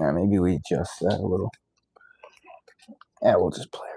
Yeah, maybe we adjust that a little. Yeah, we'll just play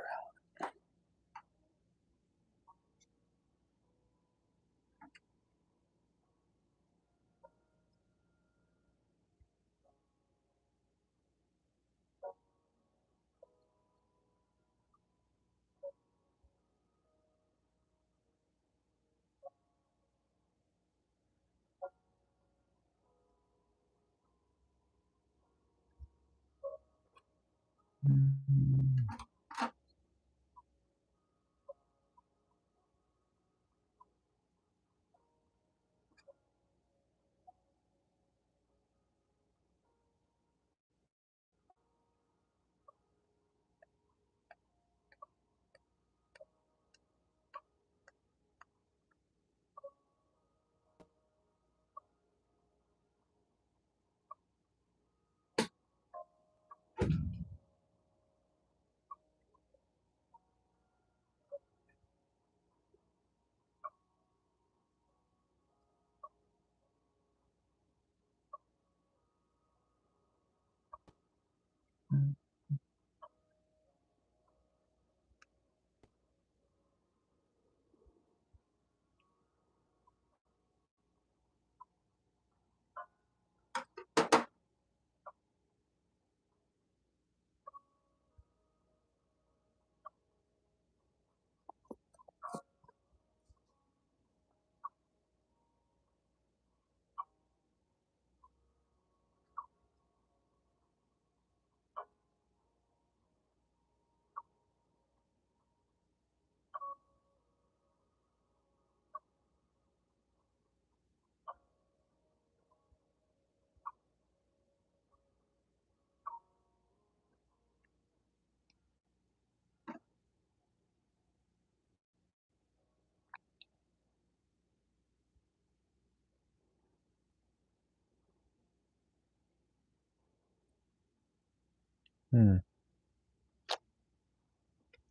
around.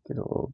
Get a little.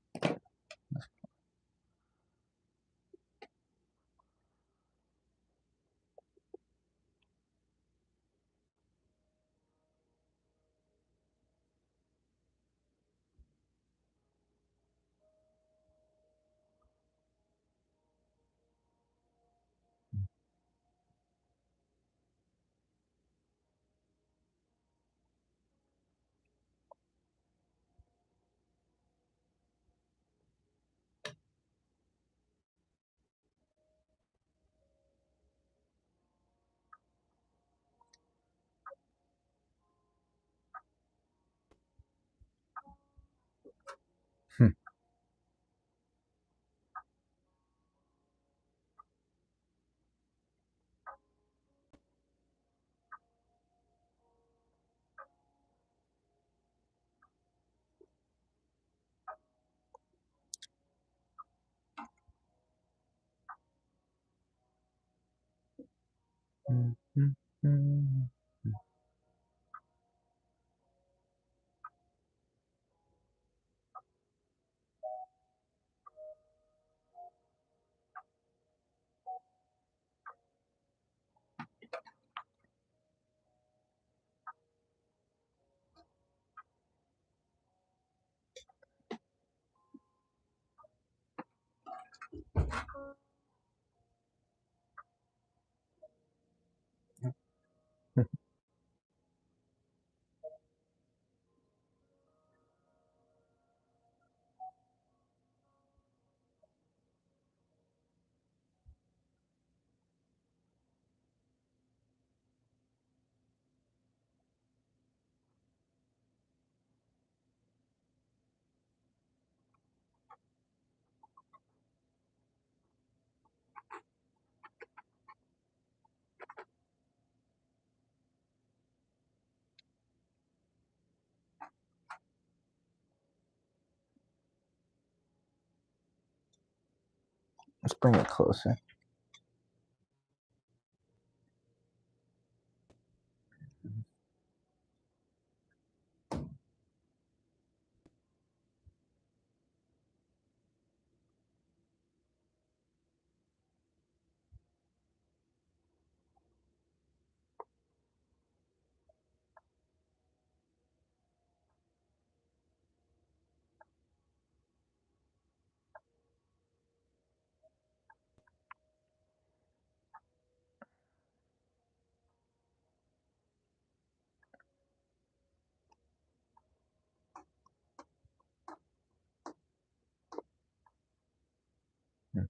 Let's bring it closer.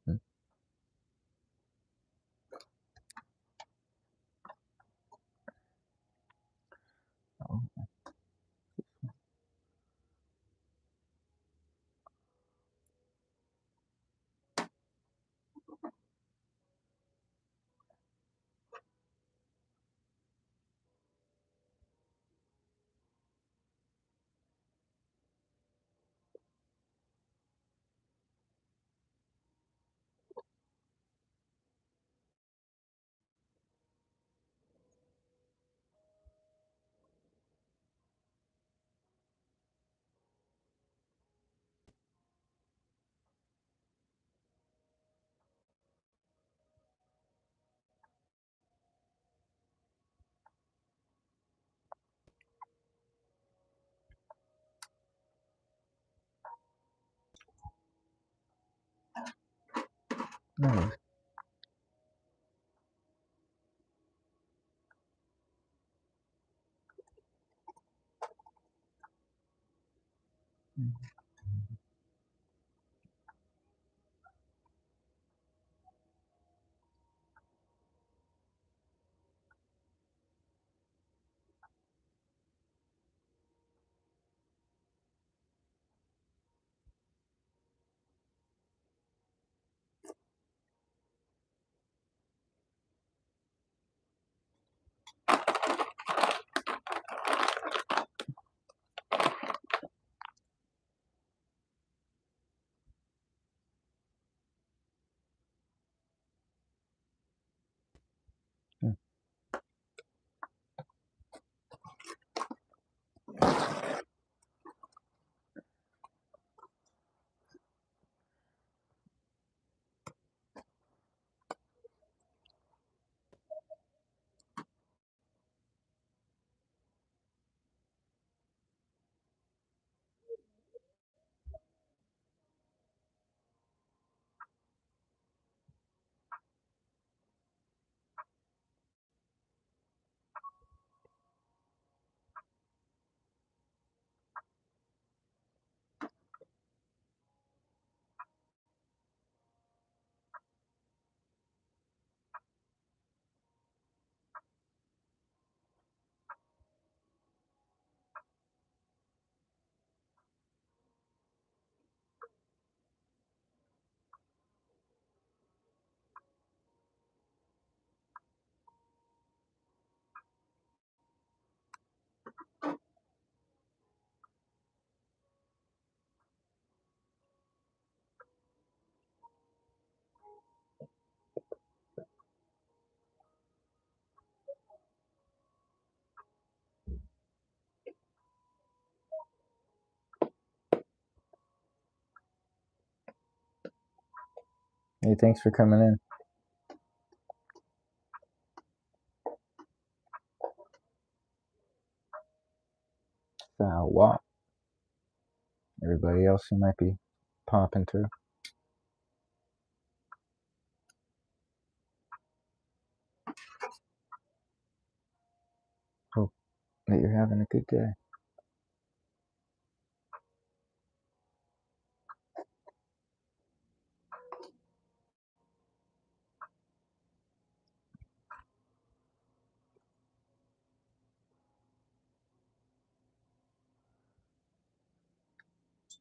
Oh. Nice. Hey, thanks for coming in. What? Everybody else who might be popping through. Hope that you're having a good day.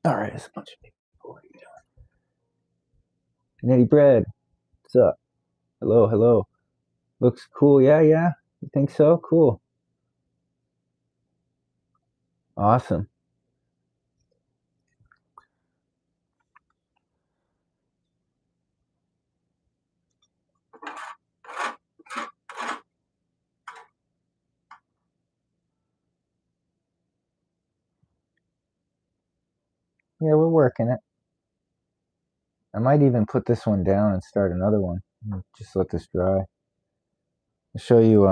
All right, there's a bunch of people. What are you doing? Nitty Bread, what's up? Hello, hello. Looks cool. Yeah, yeah. You think so? Cool. Awesome. Yeah, we're working it. I might even put this one down and start another one. Just let this dry. I'll show you.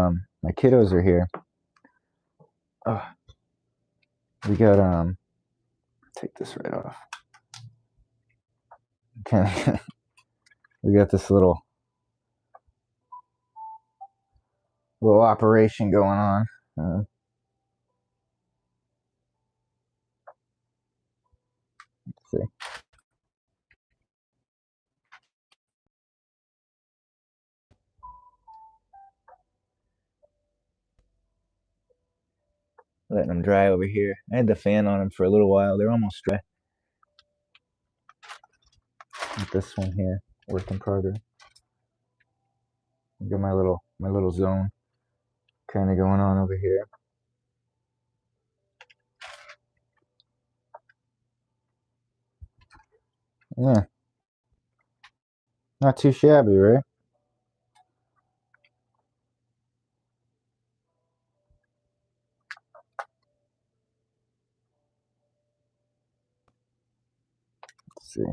My kiddos are here. Oh, we got take this right off. Okay. We got this little operation going on. Let's see. letting them dry over here. I had the fan on them for a little while. They're almost dry. Like this one here, work in progress. Got my little zone kind of going on over here. Yeah, not too shabby, right? Let's see.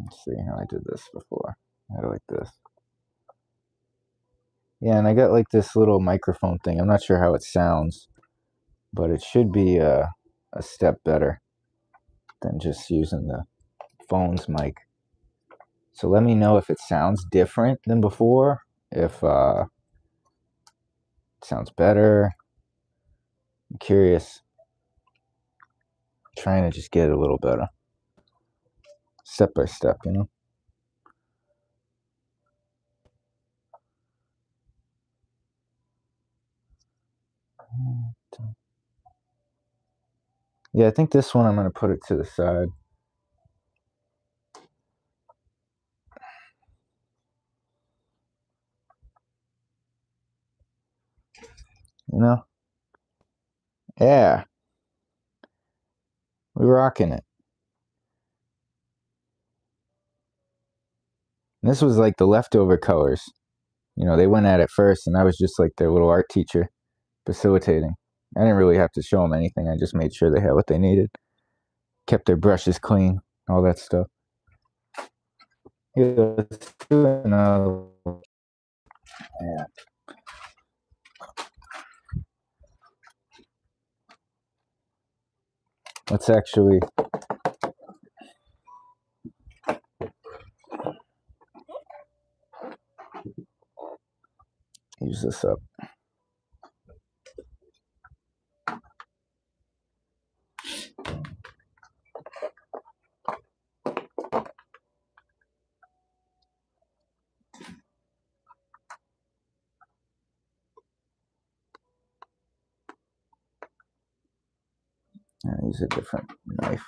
Let's see how I did this before. I like this. Yeah, and I got like this little microphone thing. I'm not sure how it sounds, but it should be a step better than just using the phone's mic. So let me know if it sounds different than before, if it sounds better. I'm curious. I'm trying to just get it a little better. Step by step, you know? Yeah, I think this one I'm going to put it to the side. You know? Yeah. We're rocking it. And this was like the leftover colors. You know, they went at it first, and I was just like their little art teacher facilitating. I didn't really have to show them anything. I just made sure they had what they needed. Kept their brushes clean, all that stuff. Yeah, let's do another. Yeah. Let's actually use this up. Use a different knife.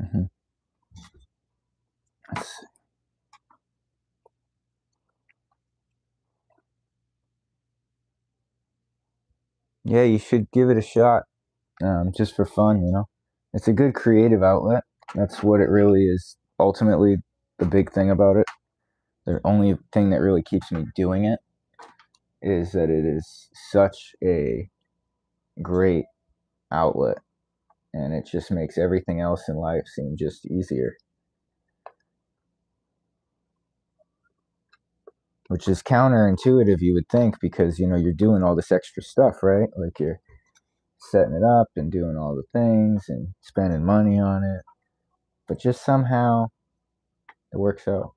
Mm-hmm. Yeah, you should give it a shot, just for fun. You know, it's a good creative outlet. That's what it really is. Ultimately, the big thing about it, the only thing that really keeps me doing it, is that it is such a great outlet, and it just makes everything else in life seem just easier. Which is counterintuitive, you would think, because you know you're doing all this extra stuff, right? Like you're setting it up and doing all the things and spending money on it, but just somehow it works out.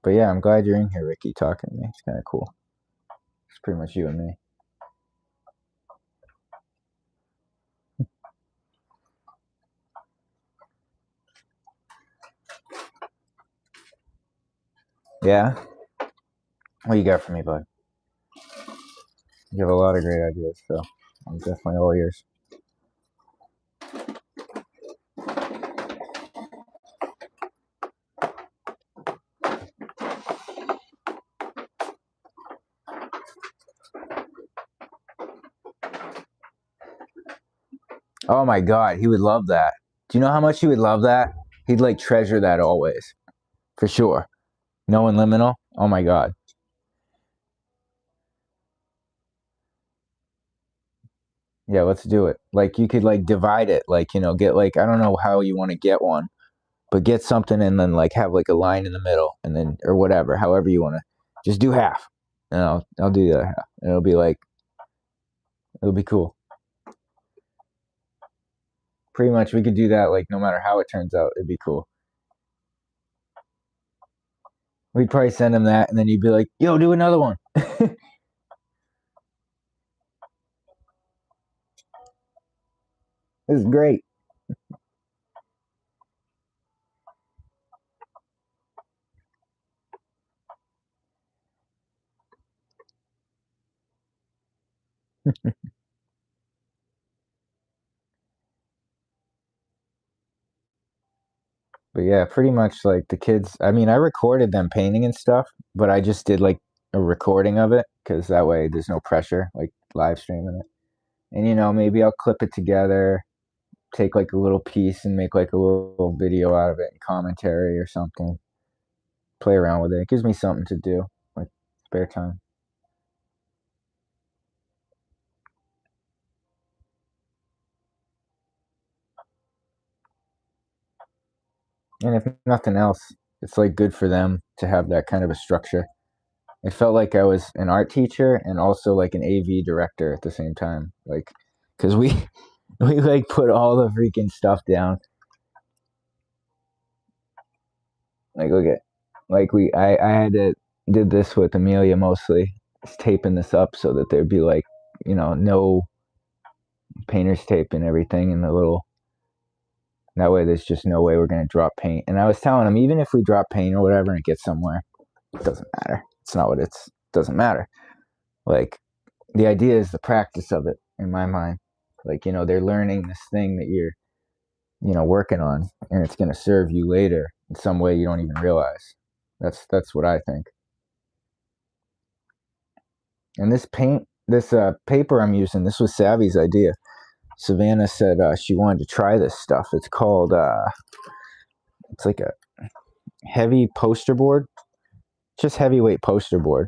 But yeah, I'm glad you're in here, Ricky, talking to me. It's kind of cool. It's pretty much you and me. Yeah? What you got for me, bud? You have a lot of great ideas, so I'm definitely all ears. Oh my God, he would love that. Do you know how much he would love that? He'd like treasure that always, for sure. Knowing Liminal, oh my god. Yeah, let's do it. Like you could like divide it, like get like I don't know how you want to get one, but get something and then like have like a line in the middle and then or whatever, however you want to. Just do half, and I'll do the other half, and it'll be cool. Pretty much, we could do that like no matter how it turns out, it'd be cool. We'd probably send him that, and then you'd be like, "Yo, do another one." This is great. But yeah, pretty much like the kids. I mean, I recorded them painting and stuff, but I just did like a recording of it because that way there's no pressure, like live streaming it. And maybe I'll clip it together, take like a little piece and make like a little video out of it and commentary or something. Play around with it. It gives me something to do, like spare time. And if nothing else, it's like good for them to have that kind of a structure. It felt like I was an art teacher and also like an AV director at the same time. Like, cause we we like put all the freaking stuff down. Like, look at, like I had to did this with Amelia mostly, just taping this up so that there'd be like, no painter's tape and everything in the little. That way, there's just no way we're gonna drop paint. And I was telling him, even if we drop paint or whatever and it gets somewhere, it doesn't matter. It's not what it's. Doesn't matter. Like, the idea is the practice of it in my mind. Like, they're learning this thing that you're, working on, and it's gonna serve you later in some way you don't even realize. That's what I think. And this paper I'm using, this was Savvy's idea. Savannah said she wanted to try this stuff. It's called it's like a heavy poster board, just heavyweight poster board,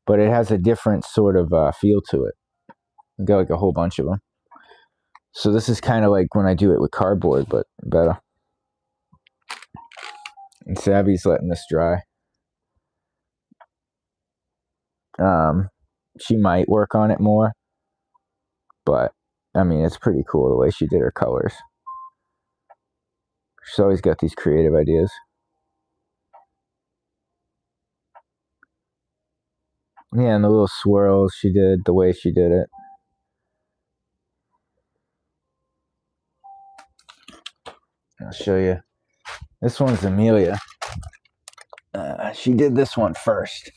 but it has a different sort of feel to it. You got like a whole bunch of them. So this is kind of like when I do it with cardboard, but better. And Savvy's letting this dry. She might work on it more, but I mean, it's pretty cool the way she did her colors. She's always got these creative ideas. Yeah, and the little swirls she did, the way she did it. I'll show you. This one's Amelia. She did this one first.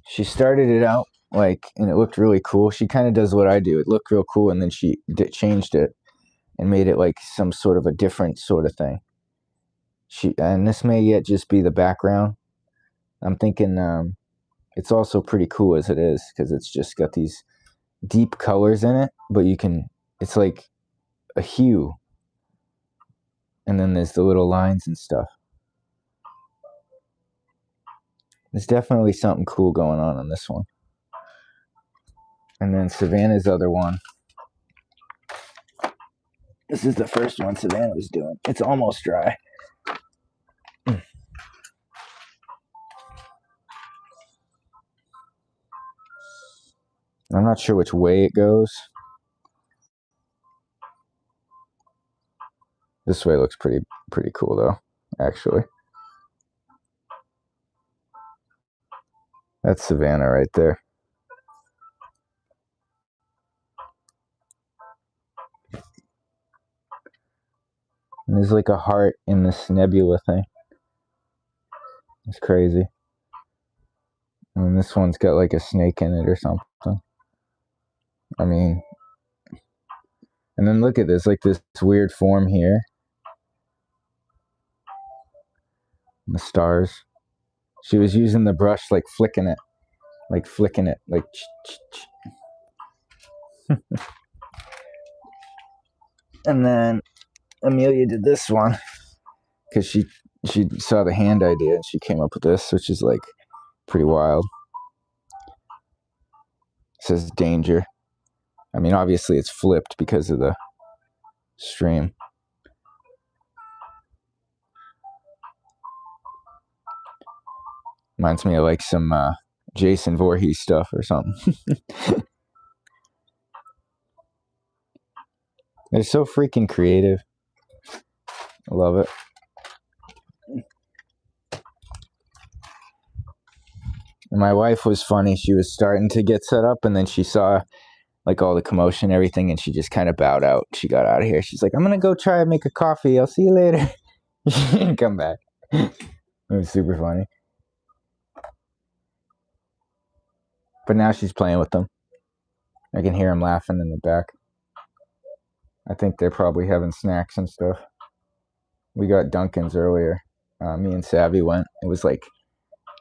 She started it out and it looked really cool. She kind of does what I do. It looked real cool, and then she changed it and made it like some sort of a different sort of thing. And this may yet just be the background. I'm thinking it's also pretty cool as it is because it's just got these deep colors in it, but it's like a hue, and then there's the little lines and stuff. There's definitely something cool going on this one. And then Savannah's other one. This is the first one Savannah was doing. It's almost dry. I'm not sure which way it goes. This way looks pretty cool though, actually. That's Savannah right there. And there's like a heart in this nebula thing. It's crazy. And this one's got like a snake in it or something. I mean, and then look at this, like this weird form here. And the stars. She was using the brush, like flicking it, like. And then Amelia did this one because she saw the hand idea and she came up with this, which is like pretty wild. It says danger. I mean, obviously it's flipped because of the stream. Reminds me of like some Jason Voorhees stuff or something. They're so freaking creative. I love it. And my wife was funny. She was starting to get set up, and then she saw like all the commotion and everything, and she just kind of bowed out. She got out of here. She's like, I'm going to go try and make a coffee. I'll see you later. She didn't come back. It was super funny. But now she's playing with them. I can hear them laughing in the back. I think they're probably having snacks and stuff. We got Dunkin's earlier. Me and Savvy went. It was like,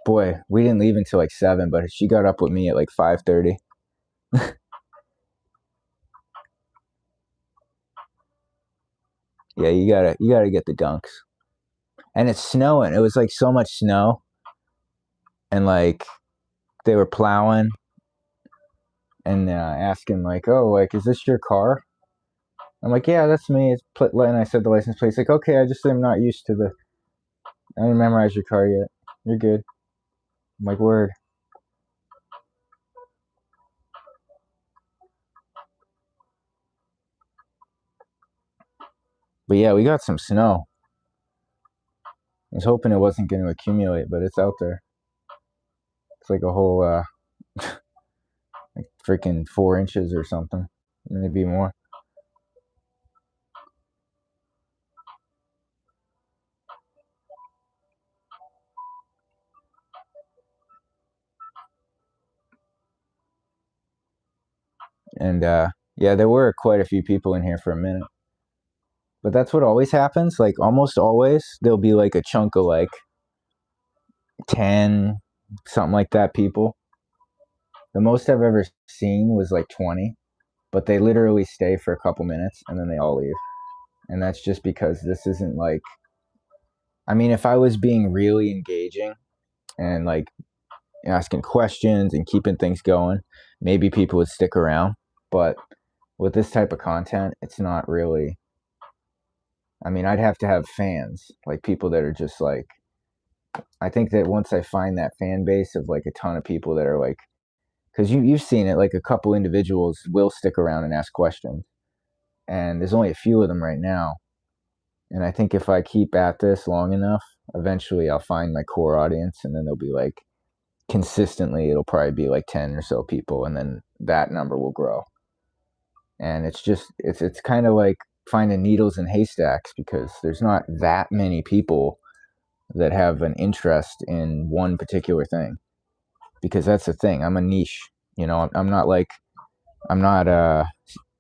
boy, we didn't leave until like 7, but she got up with me at like 5:30. Yeah, you gotta get the Dunks. And it's snowing. It was like so much snow. And like they were plowing and asking like, oh, like, is this your car? I'm like, yeah, that's me. And I said the license plate. It's like, okay, I just am not used to I didn't memorize your car yet. You're good. I'm like, word. But yeah, we got some snow. I was hoping it wasn't going to accumulate, but it's out there. It's like a whole like freaking 4 inches or something, maybe more. And yeah, there were quite a few people in here for a minute. But that's what always happens. Like almost always, there'll be like a chunk of like 10, something like that people. The most I've ever seen was like 20, but they literally stay for a couple minutes and then they all leave. And that's just because this isn't like, I mean, if I was being really engaging and like asking questions and keeping things going, maybe people would stick around. But with this type of content, it's not really. I mean, I'd have to have fans, like people that are just like. I think that once I find that fan base of like a ton of people that are like, because you've seen it, like a couple individuals will stick around and ask questions, and there's only a few of them right now. And I think if I keep at this long enough, eventually I'll find my core audience, and then they'll be like consistently, it'll probably be like 10 or so people, and then that number will grow. And it's kind of like finding needles in haystacks because there's not that many people that have an interest in one particular thing. Because that's the thing, I'm a niche. You know, I'm not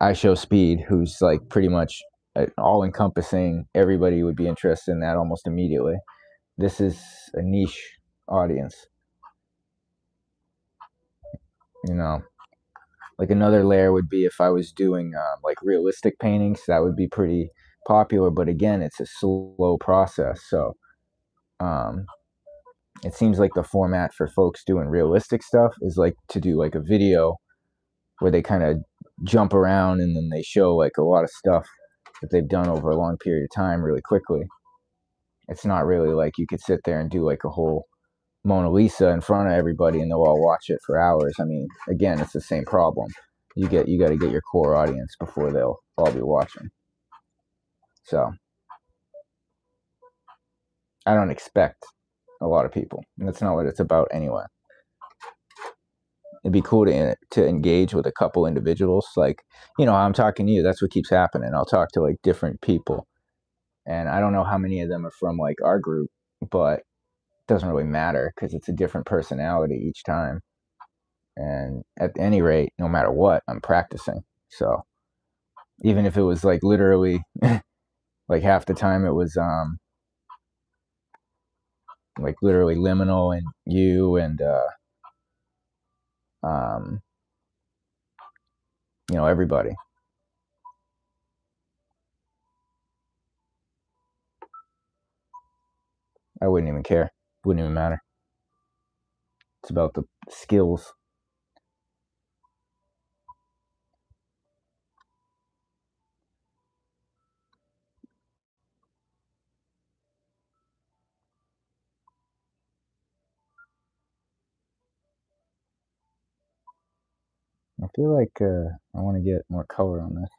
IShowSpeed, who's like pretty much all encompassing. Everybody would be interested in that almost immediately. This is a niche audience. You know, like another layer would be if I was doing like realistic paintings, that would be pretty popular. But again, it's a slow process. So um, it seems like the format for folks doing realistic stuff is like to do like a video where they kind of jump around and then they show like a lot of stuff that they've done over a long period of time really quickly. It's not really like you could sit there and do like a whole Mona Lisa in front of everybody and they'll all watch it for hours. I mean, again, it's the same problem. You got to get your core audience before they'll all be watching. So I don't expect a lot of people. And that's not what it's about anyway. It'd be cool to engage with a couple individuals. Like, you know, I'm talking to you. That's what keeps happening. I'll talk to like different people. And I don't know how many of them are from like our group, but it doesn't really matter because it's a different personality each time. And at any rate, no matter what, I'm practicing. So even if it was like literally like half the time it was like literally Liminal and you and um you know, everybody. I wouldn't even care. Wouldn't even matter. It's about the skills. I feel like I want to get more color on this.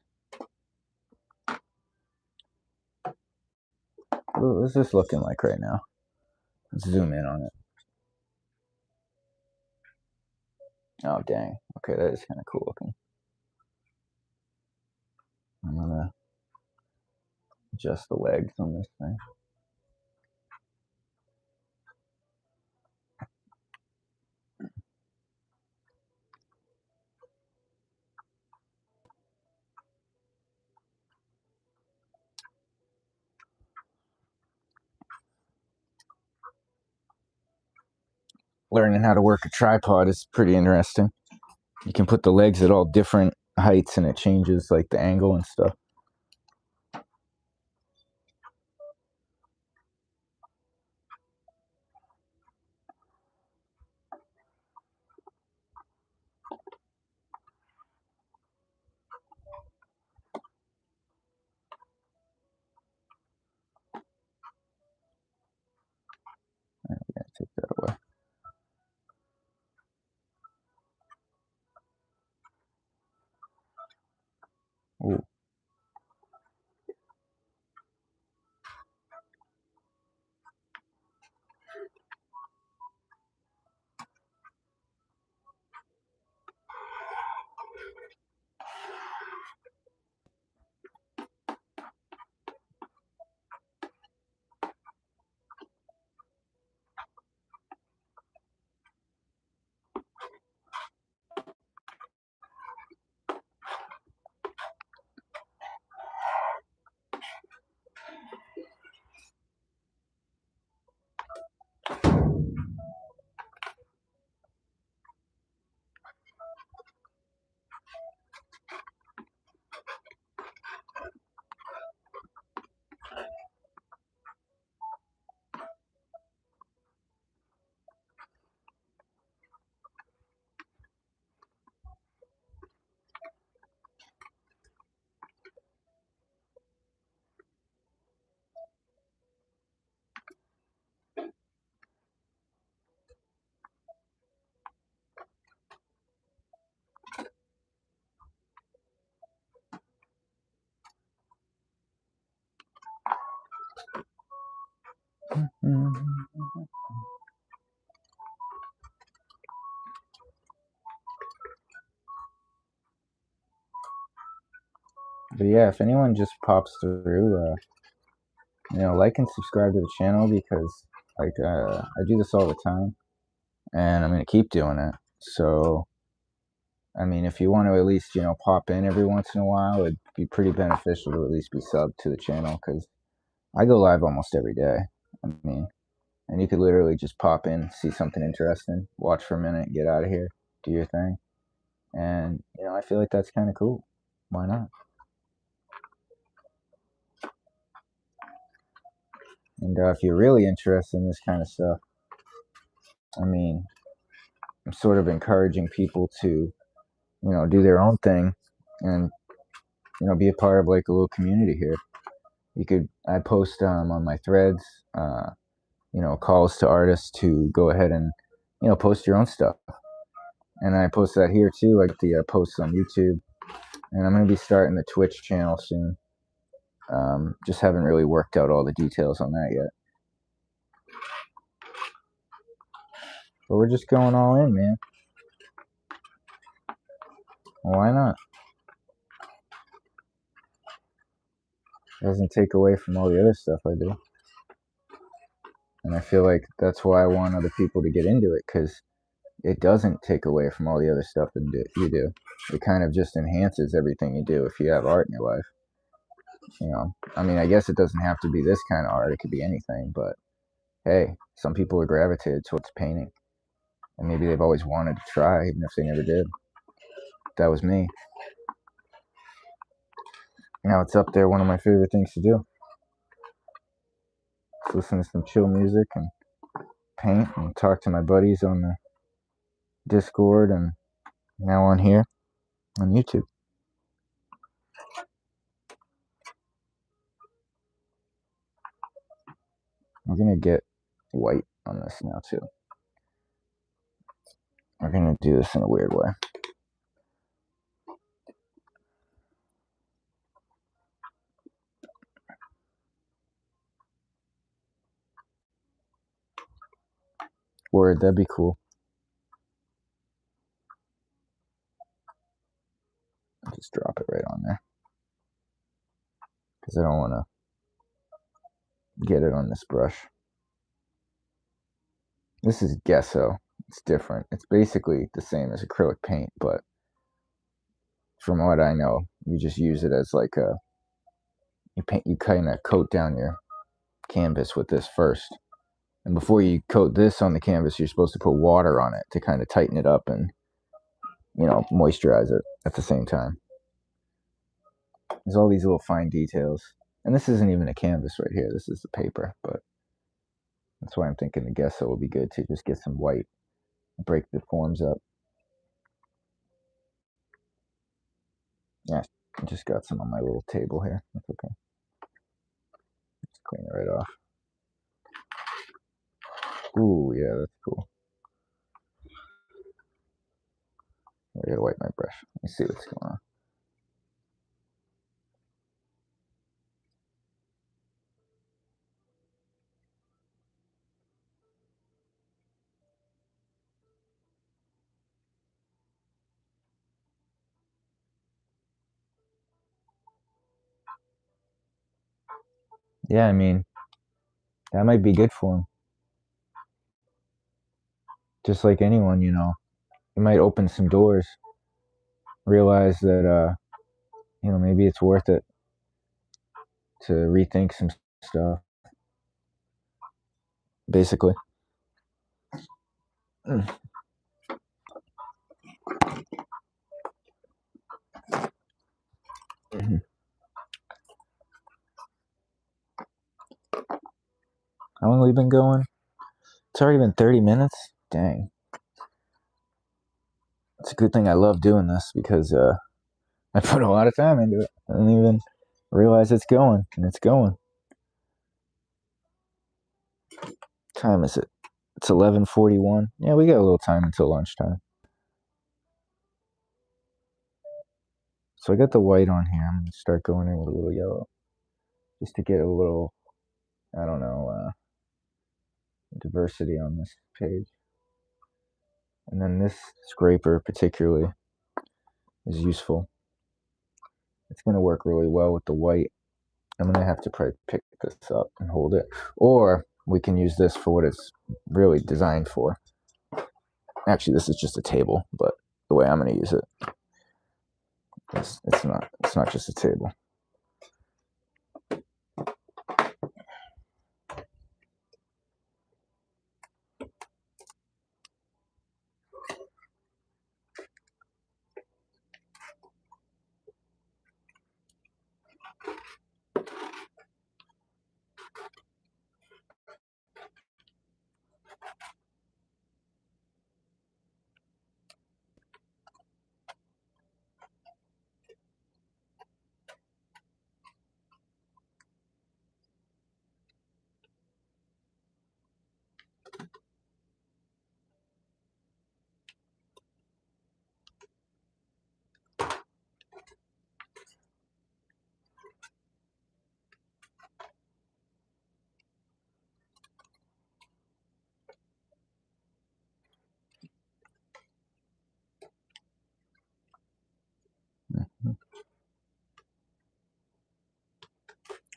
What's this looking like right now? Let's zoom in on it. Oh, dang. Okay, that is kind of cool looking. I'm going to adjust the legs on this thing. Learning how to work a tripod is pretty interesting. You can put the legs at all different heights and it changes like the angle and stuff. I'm gonna take that away. Ooh. But yeah, if anyone just pops through, like and subscribe to the channel because I do this all the time and I'm gonna keep doing it. So I mean, if you want to at least pop in every once in a while, it'd be pretty beneficial to at least be subbed to the channel because I go live almost every day. I mean, and you could literally just pop in, see something interesting, watch for a minute, get out of here, do your thing, and I feel like that's kind of cool. Why not? And if you're really interested in this kind of stuff, I mean, I'm sort of encouraging people to, do their own thing and, be a part of like a little community here. I post on my threads, calls to artists to go ahead and, post your own stuff. And I post that here too, like the posts on YouTube. And I'm going to be starting the Twitch channel soon. Just haven't really worked out all the details on that yet. But we're just going all in, man. Why not? It doesn't take away from all the other stuff I do. And I feel like that's why I want other people to get into it, because it doesn't take away from all the other stuff that you do. It kind of just enhances everything you do if you have art in your life. I mean, I guess it doesn't have to be this kind of art. It could be anything. But hey, some people are gravitated towards painting. And maybe they've always wanted to try, even if they never did. That was me. Now it's up there, one of my favorite things to do. Just listen to some chill music and paint and talk to my buddies on the Discord and now on here on YouTube. We're gonna get white on this now too. We're gonna do this in a weird way. Word, that'd be cool. I'll just drop it right on there because I don't want to get it on this brush. This is gesso. It's different. It's basically the same as acrylic paint, but from what I know, you just use it as like a you kind of coat down your canvas with this first. And before you coat this on the canvas, you're supposed to put water on it to kind of tighten it up and, you know, moisturize it at the same time. There's all these little fine details. And this isn't even a canvas right here. This is the paper, but that's why I'm thinking the gesso will be good to just get some white, break the forms up. Yeah, I just got some on my little table here. That's okay. Just clean it right off. Ooh, yeah, that's cool. I gotta wipe my brush. Let me see what's going on. Yeah, I mean, that might be good for him. Just like anyone, you know, it might open some doors. Realize that, you know, maybe it's worth it to rethink some stuff. Basically. Mm. Mm-hmm. How long have we been going? It's already been 30 minutes. Dang. It's a good thing I love doing this because I put a lot of time into it. I didn't even realize it's going, and it's going. What time is it? It's 11:41. Yeah, we got a little time until lunchtime. So I got the white on here. I'm gonna start going in with a little yellow, just to get a little, I don't know, diversity on this page. And then this scraper particularly is useful. It's gonna work really well with the white. I'm gonna have to probably pick this up and hold it, or we can use this for what it's really designed for. Actually, this is just a table, but the way I'm gonna use it, it's not just a table.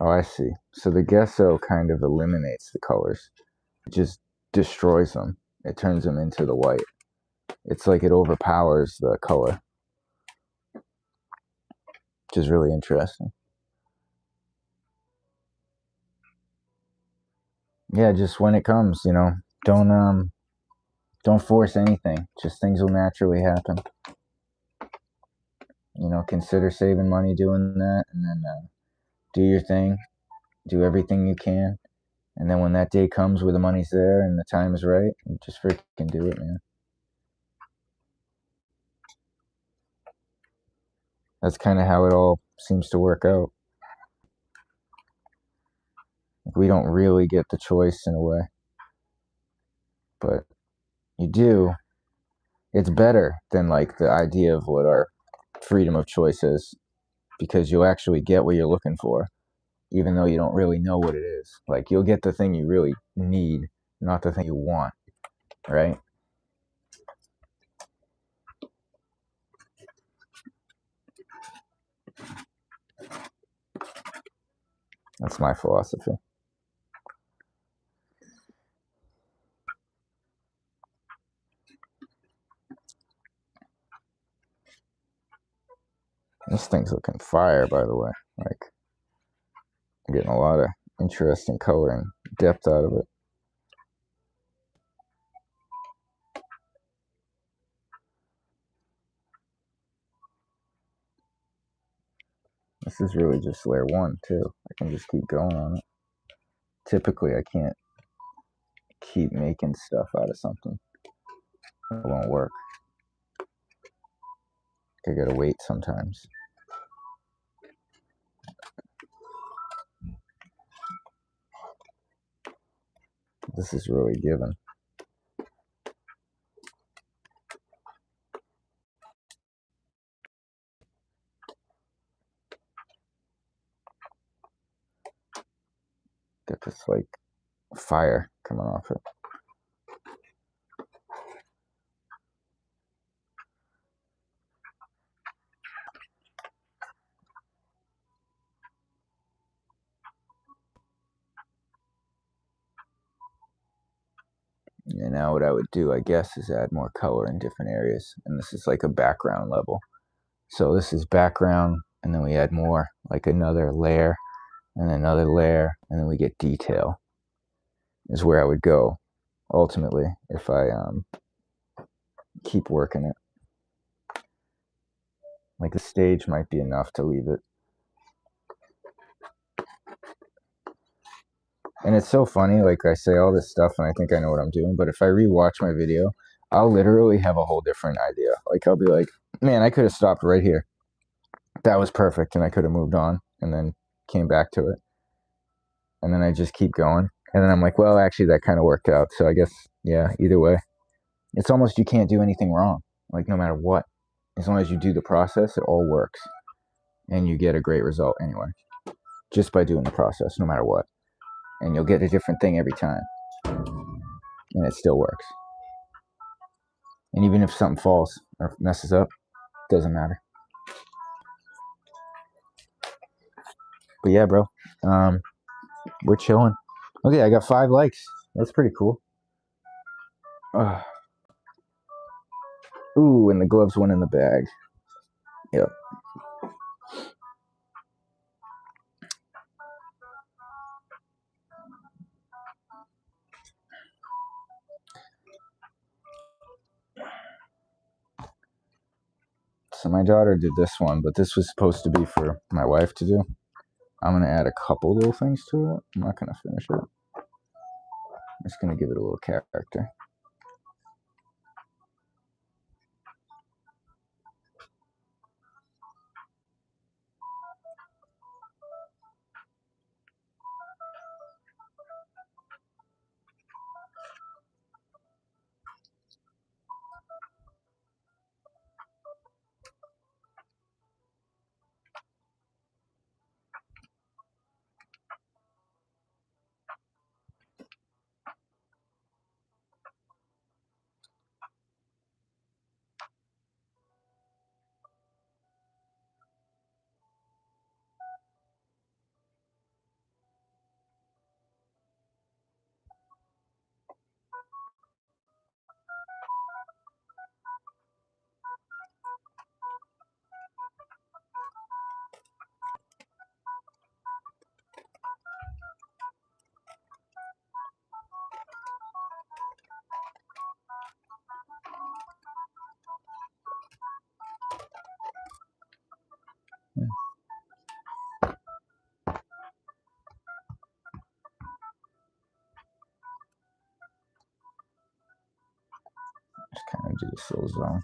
Oh, I see. So the gesso kind of eliminates the colors. It just destroys them. It turns them into the white. It's like it overpowers the color, which is really interesting. Yeah, just when it comes, you know, don't force anything. Just things will naturally happen. You know, consider saving money doing that, and then do your thing. Do everything you can. And then when that day comes where the money's there and the time is right, you just freaking do it, man. That's kind of how it all seems to work out. We don't really get the choice in a way, but you do. It's better than like the idea of what our freedom of choice is, because you'll actually get what you're looking for, even though you don't really know what it is. Like, you'll get the thing you really need, not the thing you want, right? That's my philosophy. This thing's looking fire, by the way. Like, I'm getting a lot of interesting color and depth out of it. This is really just layer one, too. I can just keep going on it. Typically, I can't keep making stuff out of something. It won't work. I gotta wait sometimes. This is really given. Get this like fire coming off it. And now what I would do, I guess, is add more color in different areas. And this is like a background level. So this is background, and then we add more, like another layer, and another layer, and then we get detail, is where I would go, ultimately, if I keep working it. Like, the stage might be enough to leave it. And it's so funny, like, I say all this stuff and I think I know what I'm doing, but if I rewatch my video, I'll literally have a whole different idea. Like, I'll be like, man, I could have stopped right here. That was perfect, and I could have moved on and then came back to it. And then I just keep going. And then I'm like, well, actually, that kind of worked out. So I guess, yeah, either way. It's almost you can't do anything wrong, like, no matter what. As long as you do the process, it all works. And you get a great result anyway, just by doing the process, no matter what. And you'll get a different thing every time. And it still works. And even if something falls or messes up, doesn't matter. But yeah, bro, we're chilling. Okay, I got 5 likes. That's pretty cool. Ooh, and the gloves went in the bag. Yep. So my daughter did this one, but this was supposed to be for my wife to do. I'm going to add a couple little things to it. I'm not going to finish it. I'm just going to give it a little character. kind of do this little zone.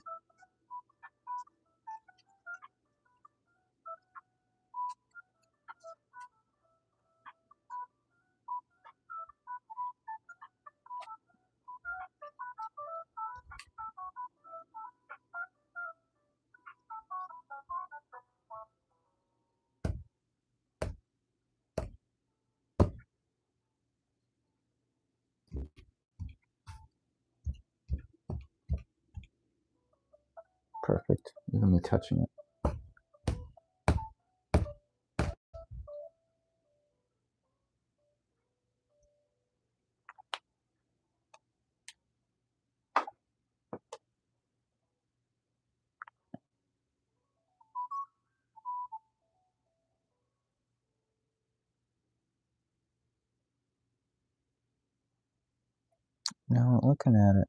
Perfect. Even me touching it. No, looking at it.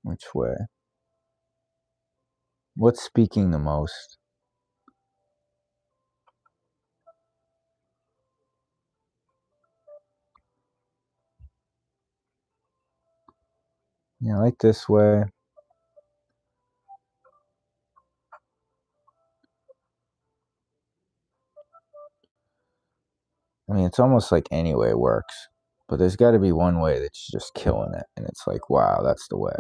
Which way? What's speaking the most? Yeah, like this way. I mean, it's almost like any way works. But there's got to be one way that's just killing it. And it's like, wow, that's the way.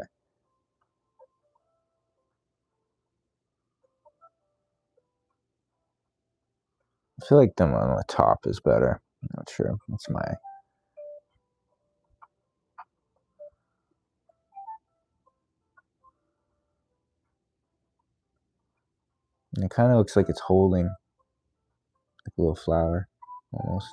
I feel like them on the top is better. I'm not sure. That's my... And it kind of looks like it's holding like a little flower, almost.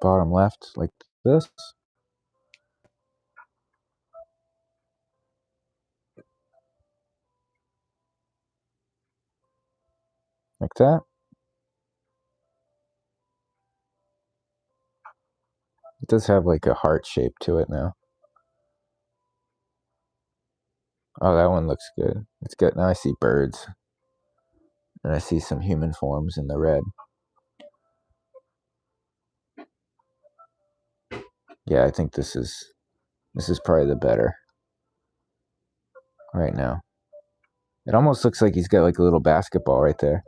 Bottom left, like this. Like that. It does have like a heart shape to it now. Oh, that one looks good. It's good. Now I see birds. And I see some human forms in the red. Yeah, I think this is probably the better right now. It almost looks like he's got like a little basketball right there.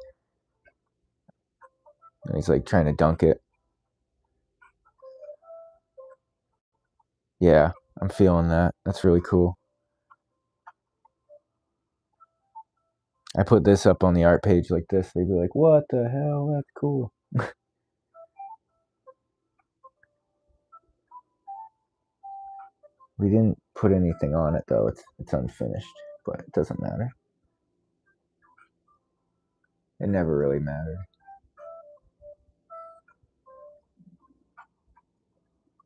And he's like trying to dunk it. Yeah, I'm feeling that. That's really cool. I put this up on the art page like this. They'd be like, what the hell? That's cool. We didn't put anything on it though. It's unfinished, but it doesn't matter. It never really mattered.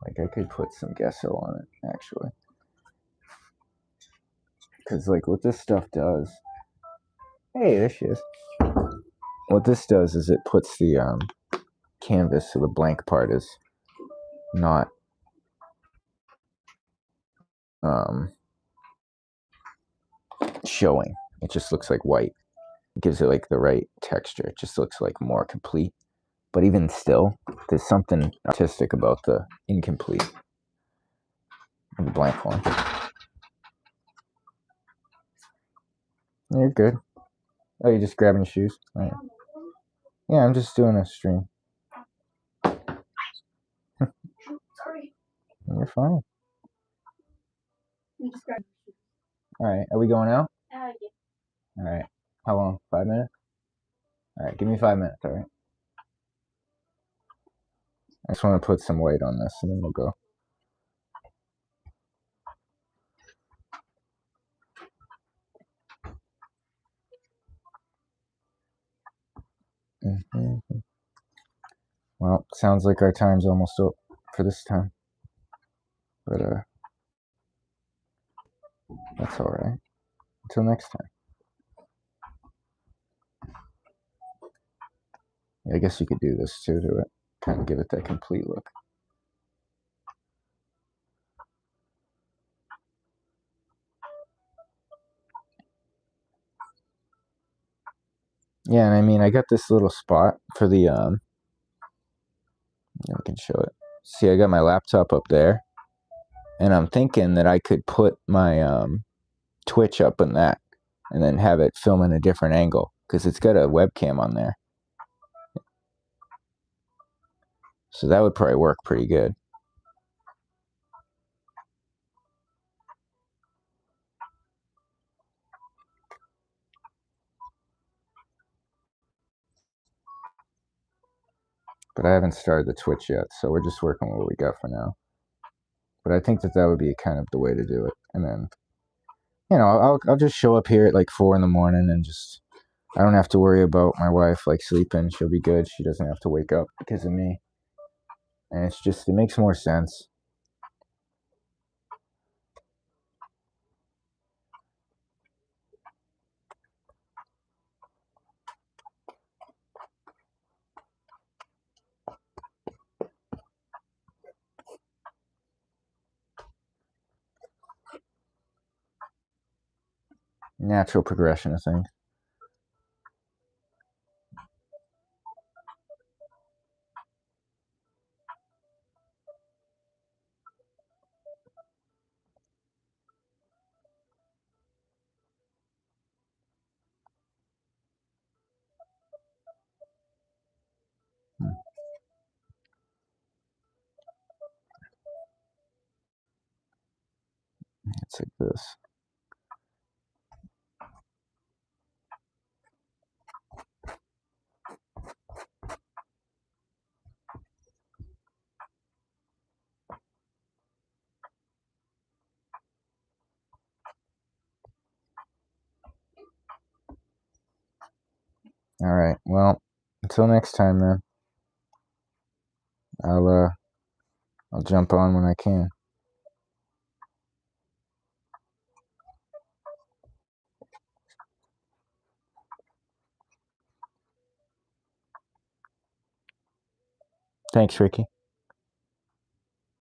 Like I could put some gesso on it actually. Because like what this stuff does. Hey, there she is. What this does is it puts the canvas, so the blank part is not showing. It just looks like white. It gives it like the right texture. It just looks like more complete. But even still, there's something artistic about the incomplete, the blank one. You're good. Oh, you're just grabbing your shoes? All right. Yeah, I'm just doing a stream. Sorry. You're fine. All right, are we going out? Yeah. All right. How long? 5 minutes? All right, give me 5 minutes, all right? I just want to put some weight on this and then we'll go. Mm-hmm. Well, sounds like our time's almost up for this time. But that's all right. Until next time. Yeah, I guess you could do this too to it. Kind of give it that complete look. Yeah, and I mean, I got this little spot for the, I can show it. See, I got my laptop up there, and I'm thinking that I could put my Twitch up in that, and then have it film in a different angle, because it's got a webcam on there. So that would probably work pretty good. But I haven't started the Twitch yet, so we're just working with what we got for now. But I think that that would be kind of the way to do it. And then, you know, I'll just show up here at like 4 in the morning and just, I don't have to worry about my wife like sleeping. She'll be good. She doesn't have to wake up because of me. And it's just, it makes more sense. Natural progression of things. It's like this. All right. Well, until next time, man. I'll jump on when I can. Thanks, Ricky.